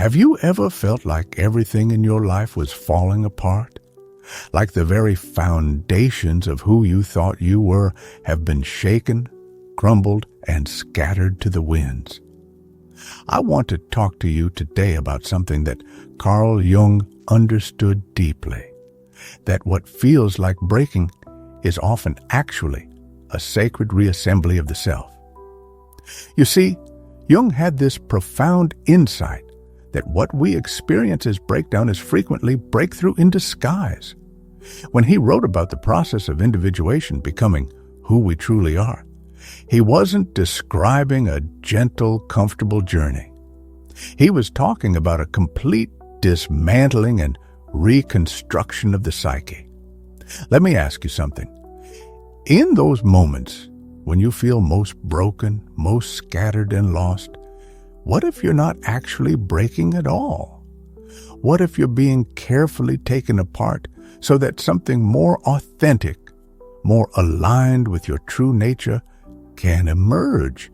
Have you ever felt like everything in your life was falling apart? Like the very foundations of who you thought you were have been shaken, crumbled, and scattered to the winds? I want to talk to you today about something that Carl Jung understood deeply, that what feels like breaking is often actually a sacred reassembly of the self. You see, Jung had this profound insight that what we experience as breakdown is frequently breakthrough in disguise. When he wrote about the process of individuation becoming who we truly are, he wasn't describing a gentle, comfortable journey. He was talking about a complete dismantling and reconstruction of the psyche. Let me ask you something. In those moments when you feel most broken, most scattered and lost, what if you're not actually breaking at all? What if you're being carefully taken apart so that something more authentic, more aligned with your true nature can emerge?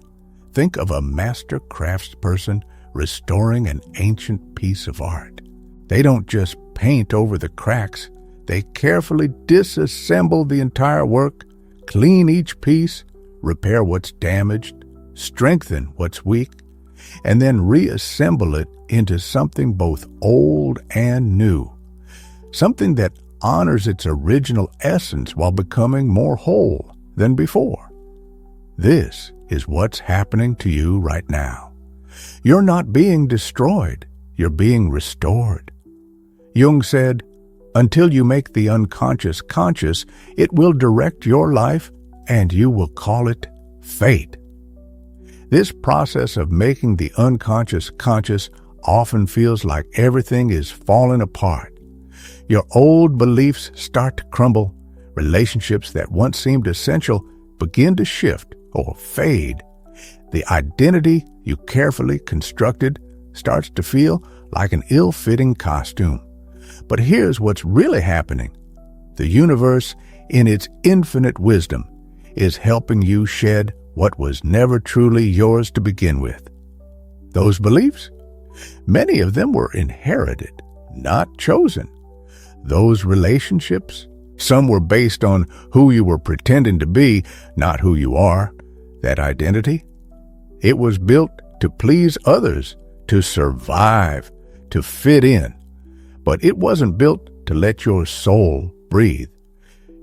Think of a master craftsperson restoring an ancient piece of art. They don't just paint over the cracks. They carefully disassemble the entire work, clean each piece, repair what's damaged, strengthen what's weak, and then reassemble it into something both old and new, something that honors its original essence while becoming more whole than before. This is what's happening to you right now. You're not being destroyed, you're being restored. Jung said, "Until you make the unconscious conscious, it will direct your life and you will call it fate." This process of making the unconscious conscious often feels like everything is falling apart. Your old beliefs start to crumble. Relationships that once seemed essential begin to shift or fade. The identity you carefully constructed starts to feel like an ill-fitting costume. But here's what's really happening. The universe, in its infinite wisdom, is helping you shed what was never truly yours to begin with. Those beliefs? Many of them were inherited, not chosen. Those relationships? Some were based on who you were pretending to be, not who you are. That identity? It was built to please others, to survive, to fit in. But it wasn't built to let your soul breathe.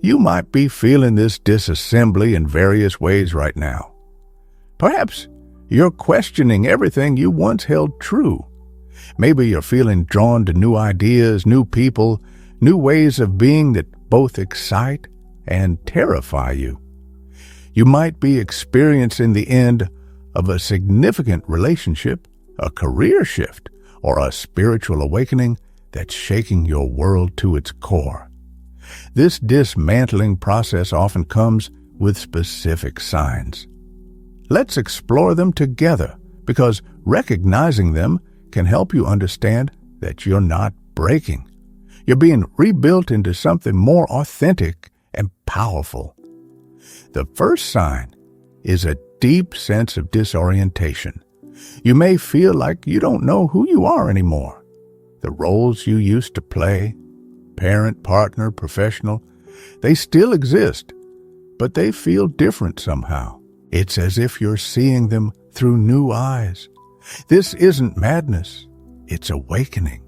You might be feeling this disassembly in various ways right now. Perhaps you're questioning everything you once held true. Maybe you're feeling drawn to new ideas, new people, new ways of being that both excite and terrify you. You might be experiencing the end of a significant relationship, a career shift, or a spiritual awakening that's shaking your world to its core. This dismantling process often comes with specific signs. Let's explore them together, because recognizing them can help you understand that you're not breaking. You're being rebuilt into something more authentic and powerful. The first sign is a deep sense of disorientation. You may feel like you don't know who you are anymore. The roles you used to play, parent, partner, professional, they still exist, but they feel different somehow. It's as if you're seeing them through new eyes. This isn't madness, it's awakening.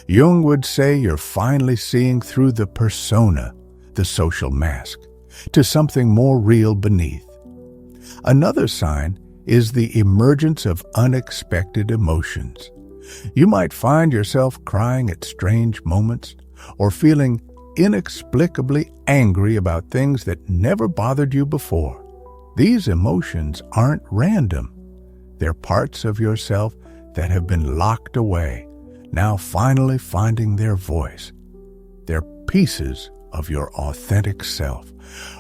Jung would say you're finally seeing through the persona, the social mask, to something more real beneath. Another sign is the emergence of unexpected emotions. You might find yourself crying at strange moments or feeling inexplicably angry about things that never bothered you before. These emotions aren't random. They're parts of yourself that have been locked away, now finally finding their voice. They're pieces of your authentic self,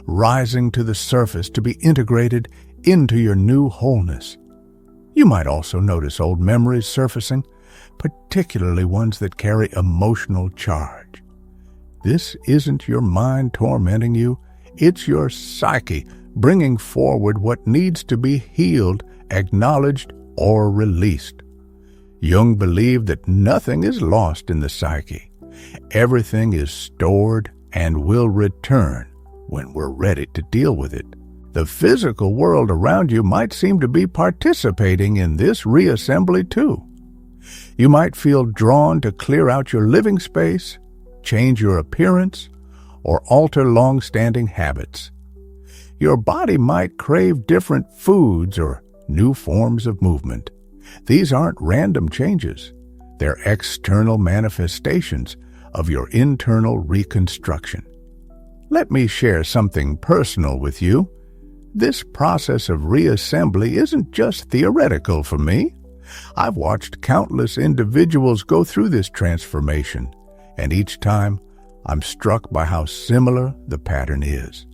rising to the surface to be integrated into your new wholeness. You might also notice old memories surfacing, particularly ones that carry emotional charge. This isn't your mind tormenting you, it's your psyche bringing forward what needs to be healed, acknowledged, or released. Jung believed that nothing is lost in the psyche. Everything is stored and will return when we're ready to deal with it. The physical world around you might seem to be participating in this reassembly too. You might feel drawn to clear out your living space, change your appearance, or alter long-standing habits. Your body might crave different foods or new forms of movement. These aren't random changes. They're external manifestations of your internal reconstruction. Let me share something personal with you. This process of reassembly isn't just theoretical for me. I've watched countless individuals go through this transformation, and each time I'm struck by how similar the pattern is.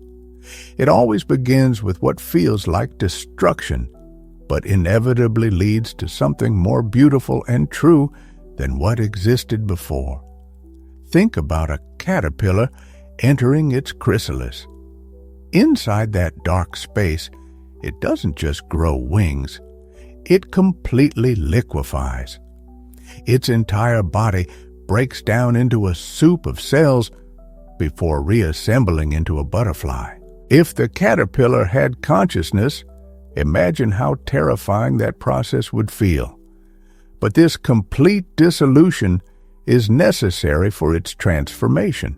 It always begins with what feels like destruction, but inevitably leads to something more beautiful and true than what existed before. Think about a caterpillar entering its chrysalis. Inside that dark space, it doesn't just grow wings, it completely liquefies. Its entire body breaks down into a soup of cells before reassembling into a butterfly. If the caterpillar had consciousness, imagine how terrifying that process would feel. But this complete dissolution is necessary for its transformation.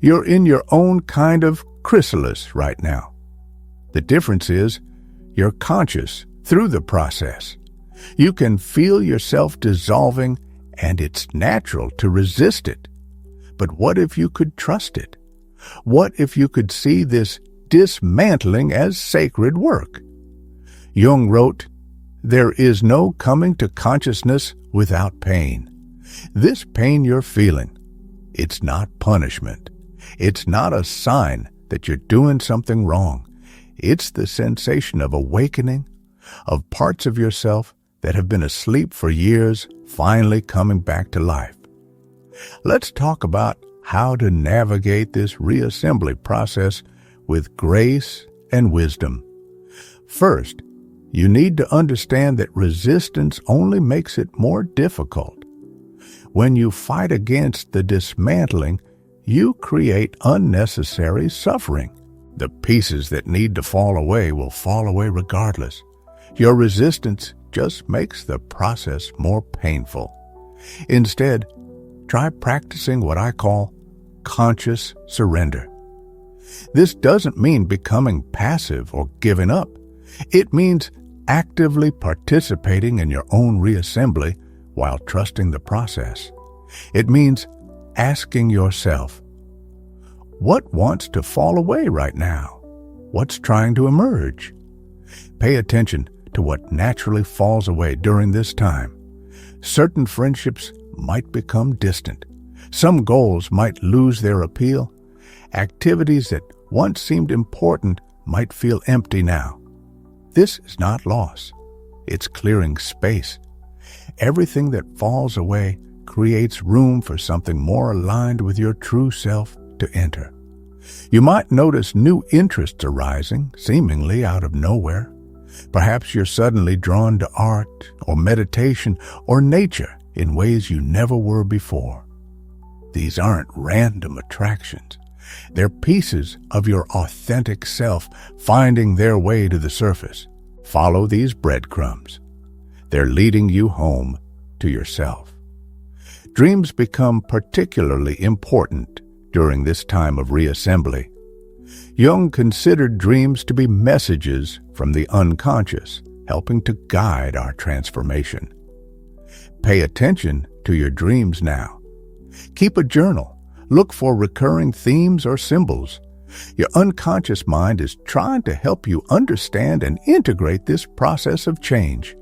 You're in your own kind of chrysalis right now. The difference is you're conscious through the process. You can feel yourself dissolving, and it's natural to resist it. But what if you could trust it? What if you could see this dismantling as sacred work? Jung wrote, "There is no coming to consciousness without pain." This pain you're feeling, it's not punishment. It's not a sign that you're doing something wrong. It's the sensation of awakening, of parts of yourself that have been asleep for years finally coming back to life. Let's talk about how to navigate this reassembly process with grace and wisdom. First, you need to understand that resistance only makes it more difficult. When you fight against the dismantling, you create unnecessary suffering. The pieces that need to fall away will fall away regardless. Your resistance just makes the process more painful. Instead, try practicing what I call conscious surrender. This doesn't mean becoming passive or giving up. It means actively participating in your own reassembly while trusting the process. It means asking yourself, what wants to fall away right now? What's trying to emerge? Pay attention to what naturally falls away during this time. Certain friendships might become distant. Some goals might lose their appeal. Activities that once seemed important might feel empty now. This is not loss. It's clearing space. Everything that falls away creates room for something more aligned with your true self to enter. You might notice new interests arising, seemingly out of nowhere. Perhaps you're suddenly drawn to art or meditation or nature in ways you never were before. These aren't random attractions. They're pieces of your authentic self finding their way to the surface. Follow these breadcrumbs. They're leading you home to yourself. Dreams become particularly important during this time of reassembly. Jung considered dreams to be messages from the unconscious, helping to guide our transformation. Pay attention to your dreams now. Keep a journal. Look for recurring themes or symbols. Your unconscious mind is trying to help you understand and integrate this process of change.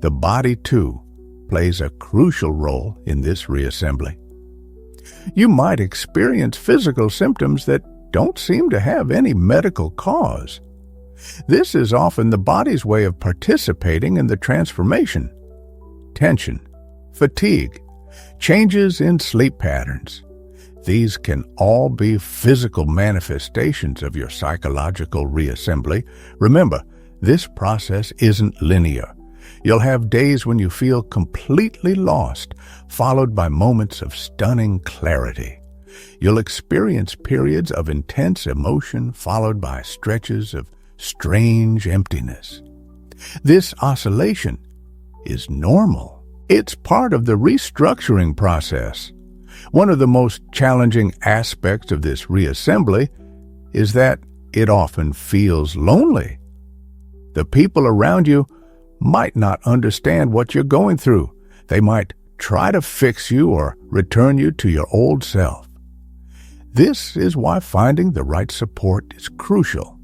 The body, too, plays a crucial role in this reassembly. You might experience physical symptoms that don't seem to have any medical cause. This is often the body's way of participating in the transformation. Tension, fatigue, changes in sleep patterns. These can all be physical manifestations of your psychological reassembly. Remember, this process isn't linear. You'll have days when you feel completely lost, followed by moments of stunning clarity. You'll experience periods of intense emotion, followed by stretches of strange emptiness. This oscillation is normal. It's part of the restructuring process. One of the most challenging aspects of this reassembly is that it often feels lonely. The people around you might not understand what you're going through. They might try to fix you or return you to your old self. This is why finding the right support is crucial.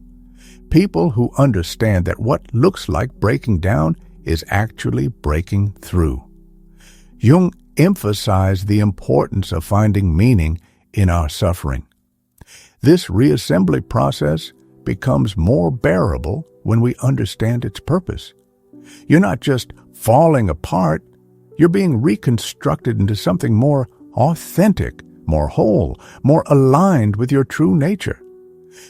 People who understand that what looks like breaking down is actually breaking through. Jung emphasized the importance of finding meaning in our suffering. This reassembly process becomes more bearable when we understand its purpose. You're not just falling apart, you're being reconstructed into something more authentic, more whole, more aligned with your true nature.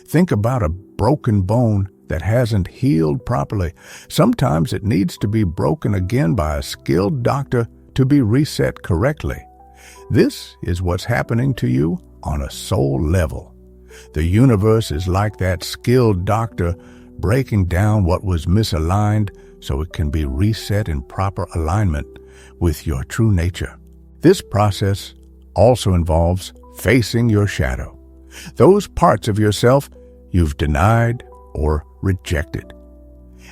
Think about a broken bone that hasn't healed properly. Sometimes it needs to be broken again by a skilled doctor to be reset correctly. This is what's happening to you on a soul level. The universe is like that skilled doctor breaking down what was misaligned so it can be reset in proper alignment with your true nature. This process also involves facing your shadow, those parts of yourself you've denied or rejected.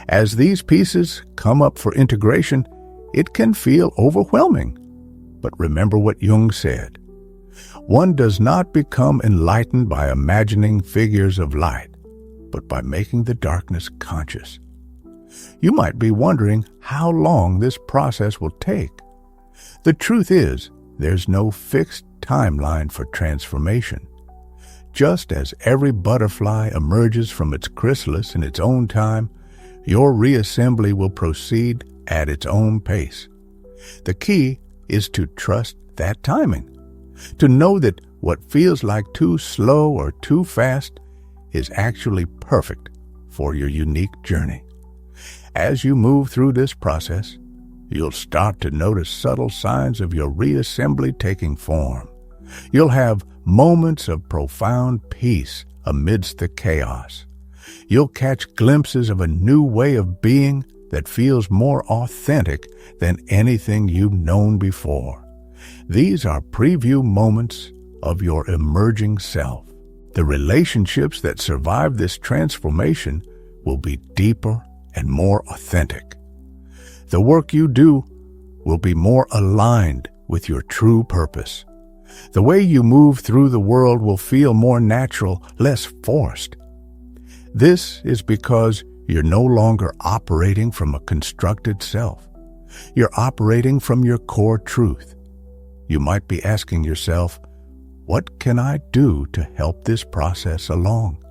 As these pieces come up for integration, it can feel overwhelming. But remember what Jung said. One does not become enlightened by imagining figures of light, but by making the darkness conscious. You might be wondering how long this process will take. The truth is, there's no fixed timeline for transformation. Just as every butterfly emerges from its chrysalis in its own time, your reassembly will proceed at its own pace. The key is to trust that timing, to know that what feels like too slow or too fast is actually perfect for your unique journey. As you move through this process, you'll start to notice subtle signs of your reassembly taking form. You'll have moments of profound peace amidst the chaos. You'll catch glimpses of a new way of being that feels more authentic than anything you've known before. These are preview moments of your emerging self. The relationships that survive this transformation will be deeper and more authentic. The work you do will be more aligned with your true purpose. The way you move through the world will feel more natural, less forced. This is because you're no longer operating from a constructed self. You're operating from your core truth. You might be asking yourself, what can I do to help this process along?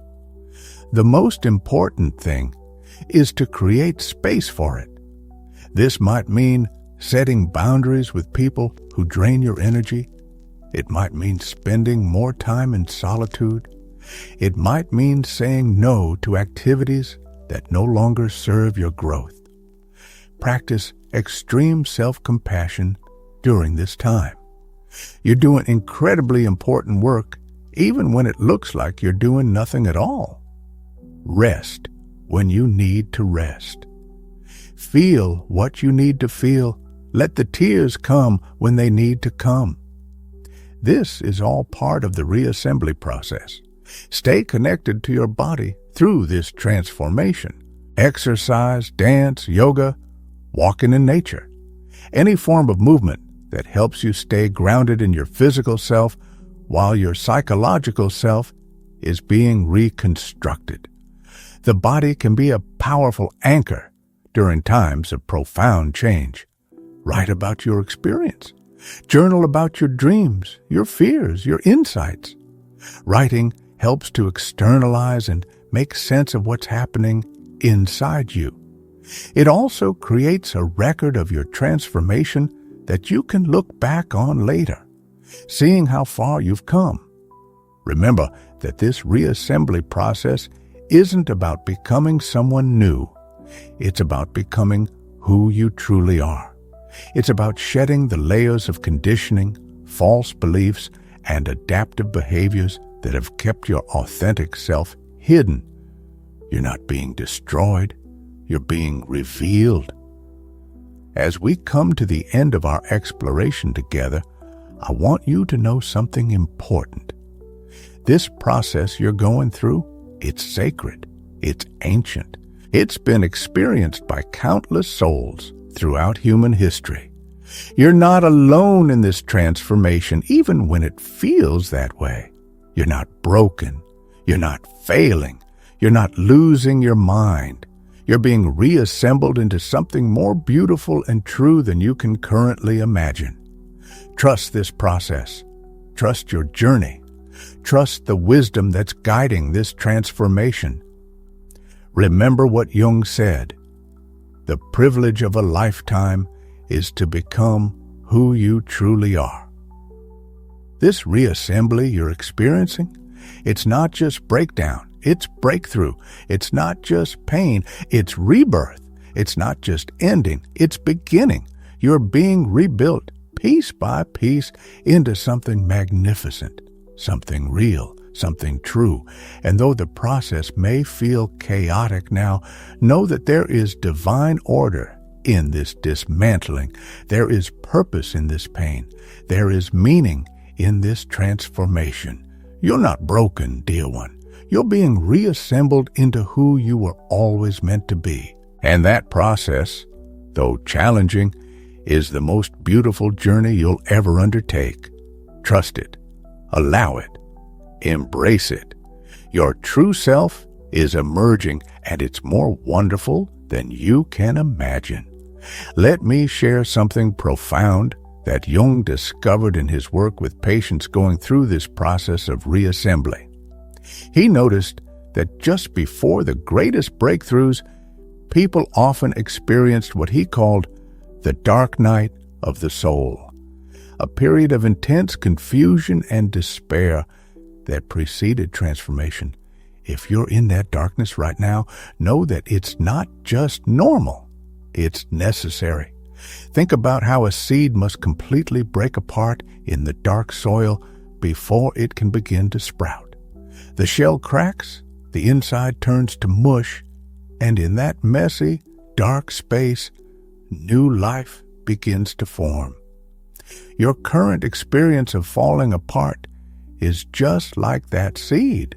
The most important thing is to create space for it. This might mean setting boundaries with people who drain your energy. It might mean spending more time in solitude. It might mean saying no to activities that no longer serve your growth. Practice extreme self-compassion during this time. You're doing incredibly important work, even when it looks like you're doing nothing at all. Rest when you need to rest. Feel what you need to feel. Let the tears come when they need to come. This is all part of the reassembly process. Stay connected to your body through this transformation. Exercise, dance, yoga, walking in nature. Any form of movement that helps you stay grounded in your physical self while your psychological self is being reconstructed. The body can be a powerful anchor during times of profound change. Write about your experience. Journal about your dreams, your fears, your insights. Writing helps to externalize and make sense of what's happening inside you. It also creates a record of your transformation that you can look back on later, seeing how far you've come. Remember that this reassembly process isn't about becoming someone new. It's about becoming who you truly are. It's about shedding the layers of conditioning, false beliefs, and adaptive behaviors that have kept your authentic self hidden. You're not being destroyed, you're being revealed. As we come to the end of our exploration together, I want you to know something important. This process you're going through, it's sacred, it's ancient. It's been experienced by countless souls throughout human history. You're not alone in this transformation, even when it feels that way. You're not broken. You're not failing. You're not losing your mind. You're being reassembled into something more beautiful and true than you can currently imagine. Trust this process. Trust your journey. Trust the wisdom that's guiding this transformation. Remember what Jung said. The privilege of a lifetime is to become who you truly are. This reassembly you're experiencing, it's not just breakdown, it's breakthrough. It's not just pain, it's rebirth. It's not just ending, it's beginning. You're being rebuilt piece by piece into something magnificent, something real, something true. And though the process may feel chaotic now, know that there is divine order in this dismantling. There is purpose in this pain. There is meaning in this transformation. You're not broken, dear one. You're being reassembled into who you were always meant to be. And that process, though challenging, is the most beautiful journey you'll ever undertake. Trust it. Allow it. Embrace it. Your true self is emerging, and it's more wonderful than you can imagine. Let me share something profound that Jung discovered in his work with patients going through this process of reassembly. He noticed that just before the greatest breakthroughs, people often experienced what he called the dark night of the soul, a period of intense confusion and despair that preceded transformation. If you're in that darkness right now, know that it's not just normal, it's necessary. Think about how a seed must completely break apart in the dark soil before it can begin to sprout. The shell cracks, the inside turns to mush, and in that messy, dark space, new life begins to form. Your current experience of falling apart is just like that seed.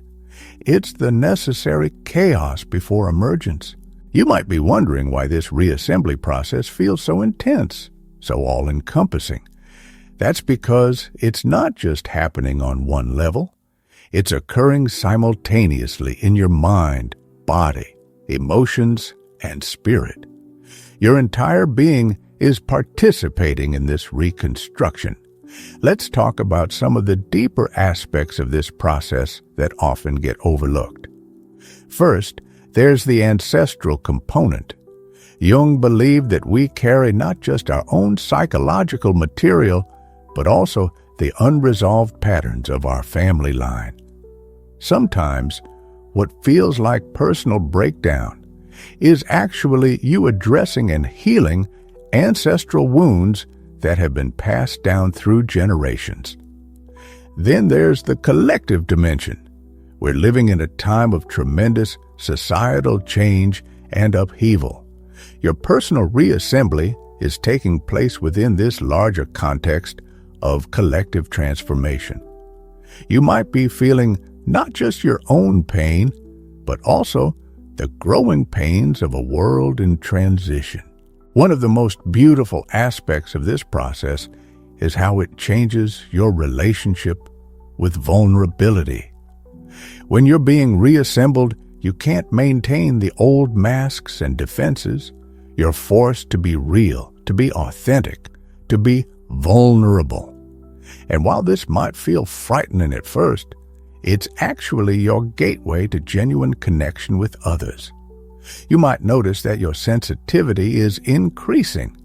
It's the necessary chaos before emergence. You might be wondering why this reassembly process feels so intense, so all-encompassing. That's because it's not just happening on one level. It's occurring simultaneously in your mind, body, emotions, and spirit. Your entire being is participating in this reconstruction. Let's talk about some of the deeper aspects of this process that often get overlooked. First, there's the ancestral component. Jung believed that we carry not just our own psychological material, but also the unresolved patterns of our family line. Sometimes, what feels like personal breakdown is actually you addressing and healing ancestral wounds that have been passed down through generations. Then there's the collective dimension. We're living in a time of tremendous societal change and upheaval. Your personal reassembly is taking place within this larger context of collective transformation. You might be feeling not just your own pain, but also the growing pains of a world in transition. One of the most beautiful aspects of this process is how it changes your relationship with vulnerability. When you're being reassembled, you can't maintain the old masks and defenses. You're forced to be real, to be authentic, to be vulnerable. And while this might feel frightening at first, it's actually your gateway to genuine connection with others. You might notice that your sensitivity is increasing.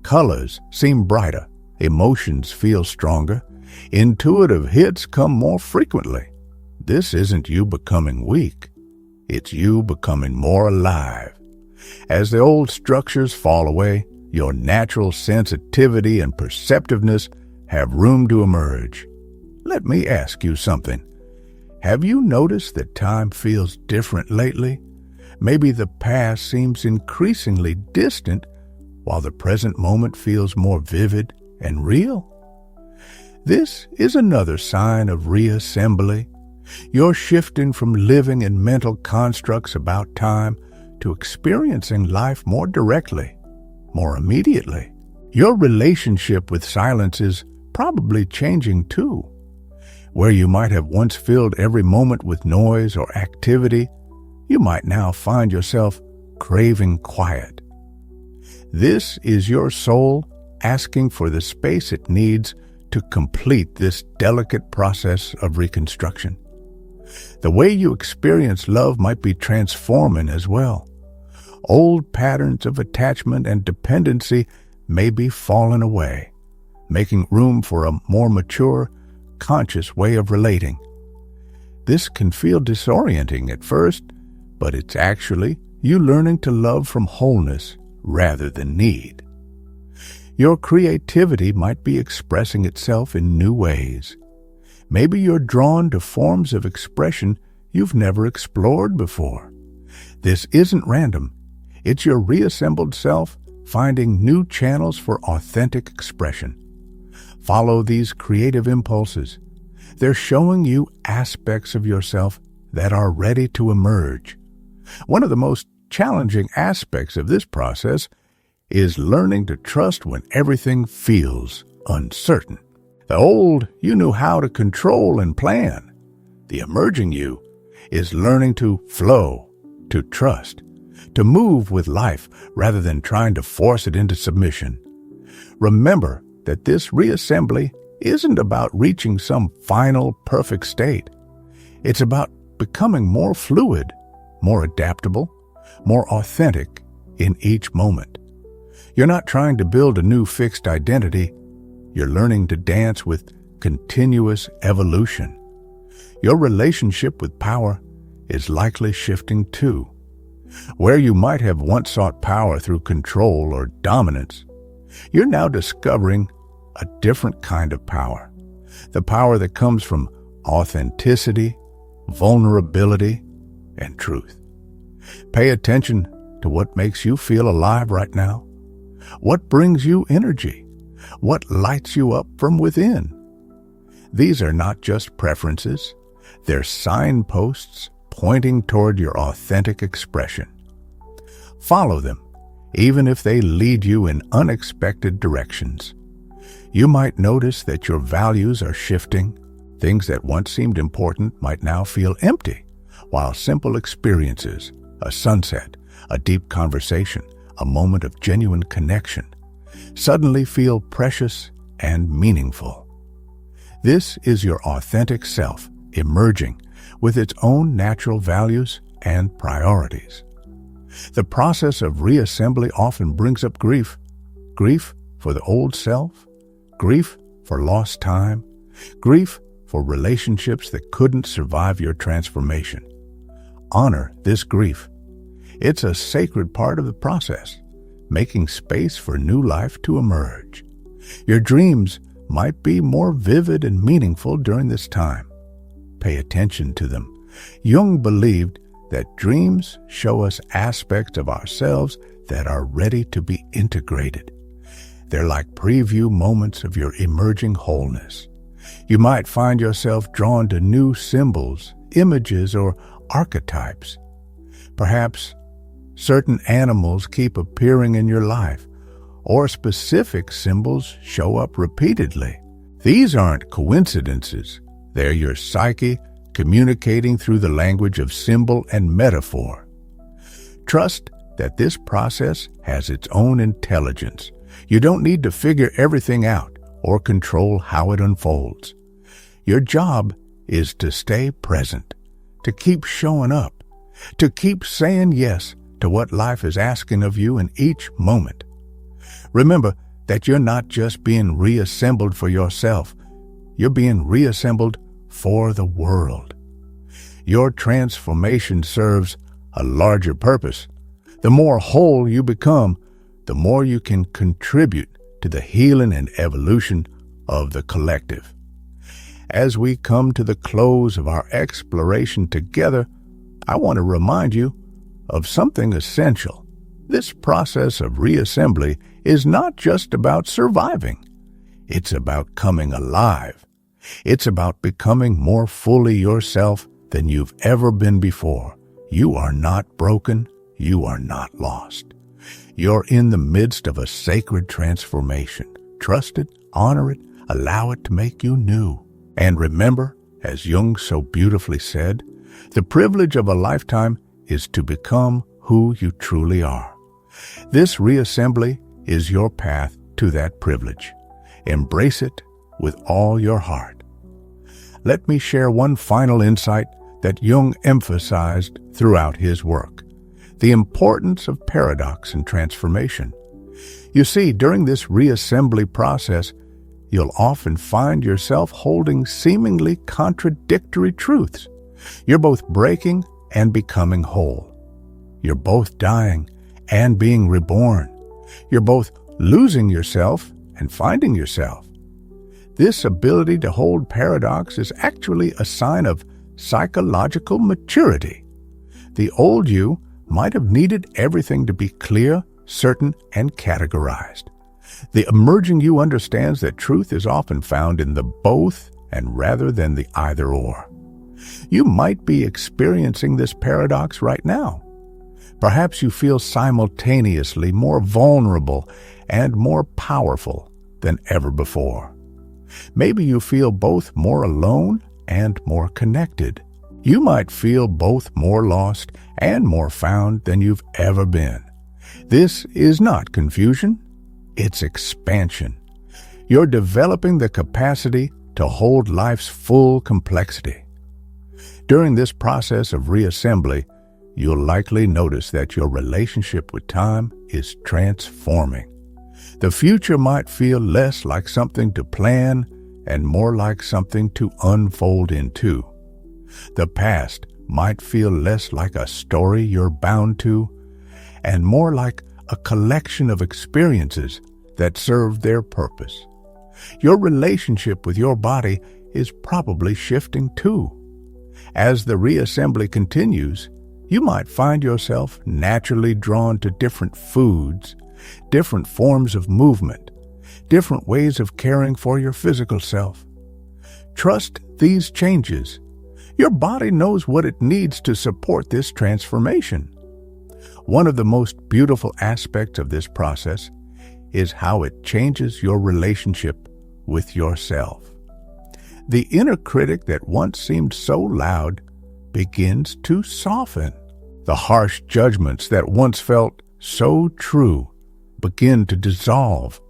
Colors seem brighter, emotions feel stronger, intuitive hits come more frequently. This isn't you becoming weak. It's you becoming more alive. As the old structures fall away, your natural sensitivity and perceptiveness have room to emerge. Let me ask you something. Have you noticed that time feels different lately? Maybe the past seems increasingly distant, while the present moment feels more vivid and real? This is another sign of reassembly. You're shifting from living in mental constructs about time to experiencing life more directly, more immediately. Your relationship with silence is probably changing too. Where you might have once filled every moment with noise or activity, you might now find yourself craving quiet. This is your soul asking for the space it needs to complete this delicate process of reconstruction. The way you experience love might be transforming as well. Old patterns of attachment and dependency may be falling away, making room for a more mature, conscious way of relating. This can feel disorienting at first, but it's actually you learning to love from wholeness rather than need. Your creativity might be expressing itself in new ways. Maybe you're drawn to forms of expression you've never explored before. This isn't random. It's your reassembled self finding new channels for authentic expression. Follow these creative impulses. They're showing you aspects of yourself that are ready to emerge. One of the most challenging aspects of this process is learning to trust when everything feels uncertain. The old you knew how to control and plan. The emerging you is learning to flow, to trust, to move with life rather than trying to force it into submission. Remember that this reassembly isn't about reaching some final perfect state. It's about becoming more fluid, more adaptable, more authentic in each moment. You're not trying to build a new fixed identity. You're learning to dance with continuous evolution. Your relationship with power is likely shifting too. Where you might have once sought power through control or dominance, you're now discovering a different kind of power. The power that comes from authenticity, vulnerability, and truth. Pay attention to what makes you feel alive right now. What brings you energy? What lights you up from within? These are not just preferences. They're signposts pointing toward your authentic expression. Follow them, even if they lead you in unexpected directions. You might notice that your values are shifting. Things that once seemed important might now feel empty, while simple experiences, a sunset, a deep conversation, a moment of genuine connection, suddenly feel precious and meaningful. This is your authentic self emerging with its own natural values and priorities. The process of reassembly often brings up grief. Grief for the old self, grief for lost time, grief for relationships that couldn't survive your transformation. Honor this grief. It's a sacred part of the process, making space for new life to emerge. Your dreams might be more vivid and meaningful during this time. Pay attention to them. Jung believed that dreams show us aspects of ourselves that are ready to be integrated. They're like preview moments of your emerging wholeness. You might find yourself drawn to new symbols, images, or archetypes. Perhaps certain animals keep appearing in your life, or specific symbols show up repeatedly. These aren't coincidences. They're your psyche communicating through the language of symbol and metaphor. Trust that this process has its own intelligence. You don't need to figure everything out or control how it unfolds. Your job is to stay present, to keep showing up, to keep saying yes to what life is asking of you in each moment. Remember that you're not just being reassembled for yourself, you're being reassembled for the world. Your transformation serves a larger purpose, The more whole you become, the more you can contribute to the healing and evolution of the collective. As we come to the close of our exploration together, I want to remind you of something essential. This process of reassembly is not just about surviving. It's about coming alive. It's about becoming more fully yourself than you've ever been before. You are not broken. You are not lost. You're in the midst of a sacred transformation. Trust it, honor it, allow it to make you new. And remember, as Jung so beautifully said, the privilege of a lifetime is to become who you truly are. This reassembly is your path to that privilege. Embrace it with all your heart. Let me share one final insight that Jung emphasized throughout his work: the importance of paradox and transformation. You see, during this reassembly process, you'll often find yourself holding seemingly contradictory truths. You're both breaking and becoming whole. You're both dying and being reborn. You're both losing yourself and finding yourself. This ability to hold paradox is actually a sign of psychological maturity. The old you might have needed everything to be clear, certain, and categorized. The emerging you understands that truth is often found in the both and rather than the either-or. You might be experiencing this paradox right now. Perhaps you feel simultaneously more vulnerable and more powerful than ever before. Maybe you feel both more alone and more connected. You might feel both more lost and more found than you've ever been. This is not confusion. It's expansion. You're developing the capacity to hold life's full complexity. During this process of reassembly, you'll likely notice that your relationship with time is transforming. The future might feel less like something to plan and more like something to unfold into. The past might feel less like a story you're bound to and more like a collection of experiences that serve their purpose. Your relationship with your body is probably shifting too. As the reassembly continues, you might find yourself naturally drawn to different foods, different forms of movement, different ways of caring for your physical self. Trust these changes. Your body knows what it needs to support this transformation. One of the most beautiful aspects of this process is how it changes your relationship with yourself. The inner critic that once seemed so loud begins to soften. The harsh judgments that once felt so true begin to dissolve.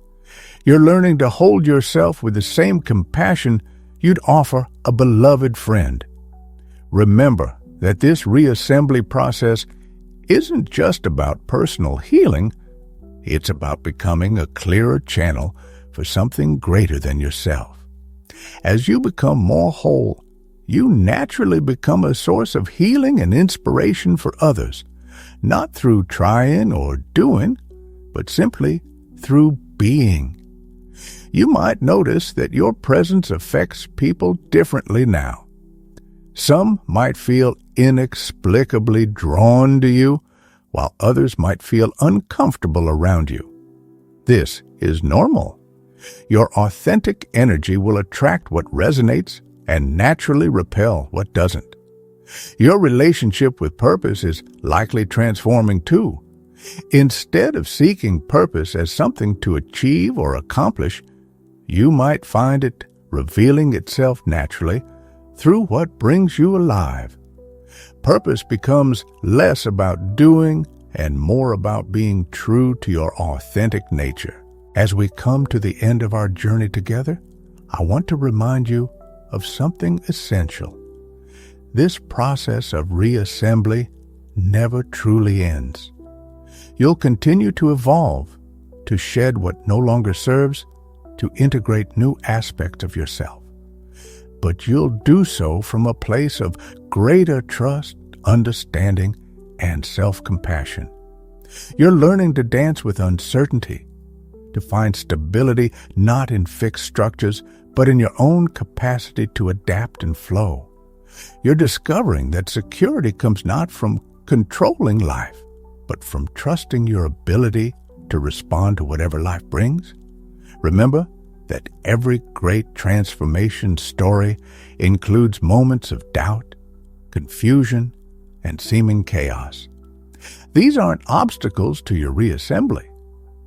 You're learning to hold yourself with the same compassion you'd offer a beloved friend. Remember that this reassembly process isn't just about personal healing. It's about becoming a clearer channel for something greater than yourself. As you become more whole, you naturally become a source of healing and inspiration for others, not through trying or doing, but simply through being. You might notice that your presence affects people differently now. Some might feel inexplicably drawn to you, while others might feel uncomfortable around you. This is normal. Your authentic energy will attract what resonates and naturally repel what doesn't. Your relationship with purpose is likely transforming too. Instead of seeking purpose as something to achieve or accomplish, you might find it revealing itself naturally through what brings you alive. Purpose becomes less about doing and more about being true to your authentic nature. As we come to the end of our journey together, I want to remind you of something essential. This process of reassembly never truly ends. You'll continue to evolve, to shed what no longer serves, to integrate new aspects of yourself. But you'll do so from a place of greater trust, understanding, and self-compassion. You're learning to dance with uncertainty, to find stability not in fixed structures, but in your own capacity to adapt and flow. You're discovering that security comes not from controlling life, but from trusting your ability to respond to whatever life brings. Remember that every great transformation story includes moments of doubt, confusion, and seeming chaos. These aren't obstacles to your reassembly.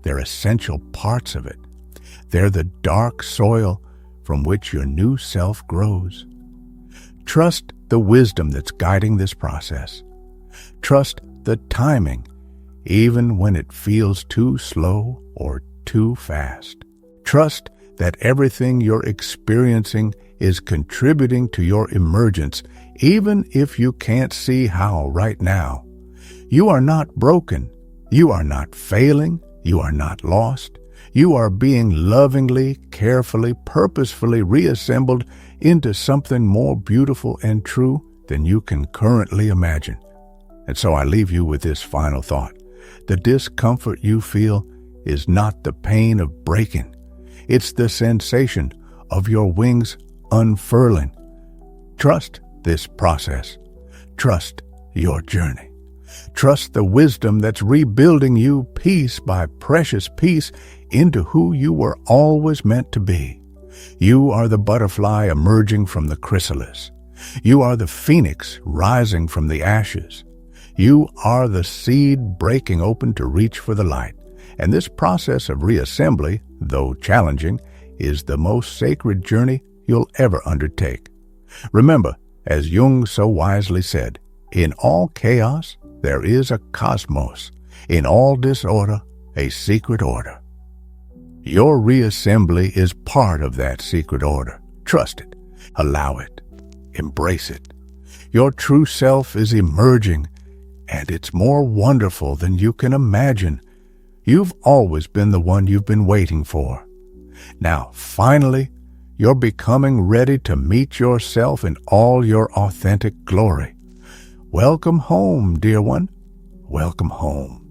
They're essential parts of it. They're the dark soil from which your new self grows. Trust the wisdom that's guiding this process. Trust the timing, even when it feels too slow or too fast. Trust that everything you're experiencing is contributing to your emergence, even if you can't see how right now. You are not broken. You are not failing. You are not lost. You are being lovingly, carefully, purposefully reassembled into something more beautiful and true than you can currently imagine. And so I leave you with this final thought. The discomfort you feel is not the pain of breaking. It's the sensation of your wings unfurling. Trust this process. Trust your journey. Trust the wisdom that's rebuilding you piece by precious piece into who you were always meant to be. You are the butterfly emerging from the chrysalis. You are the phoenix rising from the ashes. You are the seed breaking open to reach for the light. And this process of reassembly, though challenging, is the most sacred journey you'll ever undertake. Remember, as Jung so wisely said, in all chaos, there is a cosmos. In all disorder, a secret order. Your reassembly is part of that secret order. Trust it. Allow it. Embrace it. Your true self is emerging, and it's more wonderful than you can imagine. You've always been the one you've been waiting for. Now, finally, you're becoming ready to meet yourself in all your authentic glory. Welcome home, dear one. Welcome home.